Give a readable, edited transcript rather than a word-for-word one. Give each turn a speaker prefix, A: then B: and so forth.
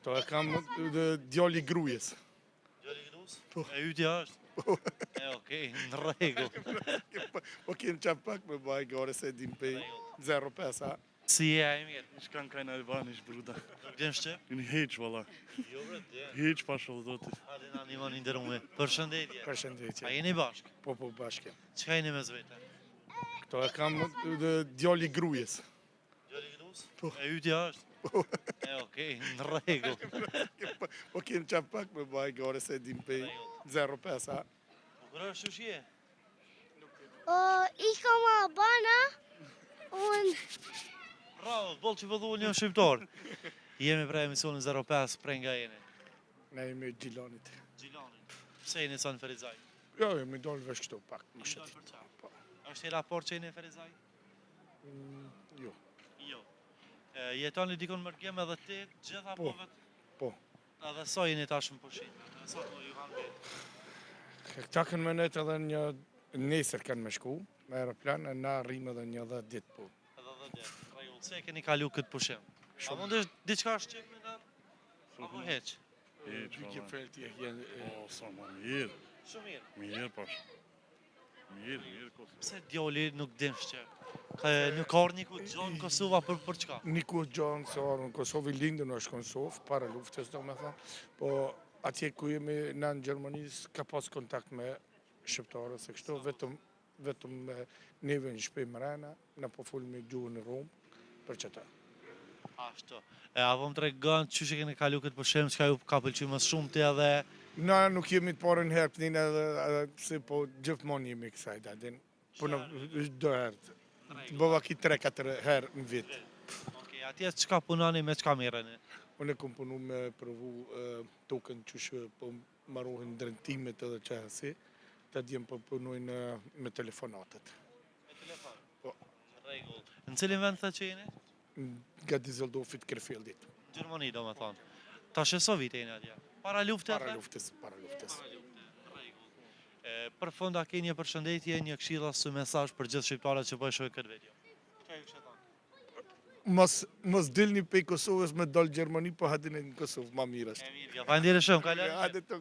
A: Këto e kam djali grujes.
B: Djali grus? E ytja është? E okej, në rregull.
A: Po kem qap pak me baj gore se dim pe 05 a.
B: Si je ai mirë?
C: Shkan kaj në Albanish, bruda.
B: Nuk din shqip?
C: Në heq, valla.
B: Jo bre, dje.
C: Heq pa shëllëzotit.
B: Hadi na një mani ndërrume. Përshëndetje. A
A: Përshëndetje.
B: jeni bashkë?
A: Po bashkë.
B: Çka jeni mes vete?
A: Këto e kam djali grujes.
B: Djali grus?
A: Po.
B: E ytja është? E okej, në rregull.
A: Po kem qap pak me baj gore se dim pe 05 a.
B: Po kur është shushje?
D: Ich komme Albana und
B: Bravo, boll që vëdhu një shqiptar. Jemi pra emisionin 05, prej nga jeni?
A: Ne jemi Gjilanit.
B: Gjilani. Pse jeni sa në Ferizaj?
A: Jo, jemi dollë vesh këto pak, më
B: Jeni
A: shëtit.
B: dalë për qa? Është e raport që jeni në Ferizaj?
A: Jo.
B: Jo. Jetoni dikon mërgjem edhe ti, gjitha
A: Po.
B: po vetë?
A: Po.
B: Edhe sa jeni tash në pushim? Edhe sa po ju kanë vetë?
A: Këta kanë me net edhe një nesër kanë me shku, me aeroplan, e na rrim edhe një 10 ditë po.
B: Edhe dhe djetë. Regull, se keni kalu këtë pushim? A mundesh diçka shqip me në? Apo heq?
C: Heq,
A: Vike
C: valla.
A: felti e jenë...
C: O, sa ma mirë.
B: Shumë mirë.
C: Mirë, pash. Mirë, Kosovë.
B: Pse djoli nuk din shqip? Nuk ka një ku gjonë në Kosova për çka?
A: Niku gjonë se orë në Kosovë, lindën është Kosovë, para luftës do me thonë, po atje ku jemi na në Gjermanis ka pas kontakt me shqiptarët, se kështu vetëm neve në shpej mrena, na po full me gjuhën në Romë, për qëta.
B: Ashtu. A po më tregon çu që keni kalu këtë pushim, çka ju ka pëlqyer më shumë ti edhe
A: Na nuk jemi të parën herë pëtin edhe pse po gjithmonë jemi kësaj dadin, po në do herë. Bëva ki 3-4 herë në vit.
B: Okej, atje çka punoni me çka merreni?
A: Unë e kom punu me provu tokën që po marrohen drejtimet edhe qësi, të djem po punojnë me telefonatet.
B: Me telefon.
A: Po.
B: Rregull. Në cilin vend thë që jeni?
A: Nga Dizeldorfit, Krefieldit.
B: Gjermani do me thonë. Tash e so vite jeni atje? Para luftës?
A: Para luftës.
B: Para luftës. Rregull. Për fund a ke një përshëndetje, një këshill ose mesazh për gjithë shqiptarët që po e shohin këtë video? Çka ju këshillon?
A: Mos dilni pej Kosovës me dal Gjermani, po hadini në Kosovë, ma mirë është.
B: E mirë, faleminderit shumë, kaloj.
A: Hajde të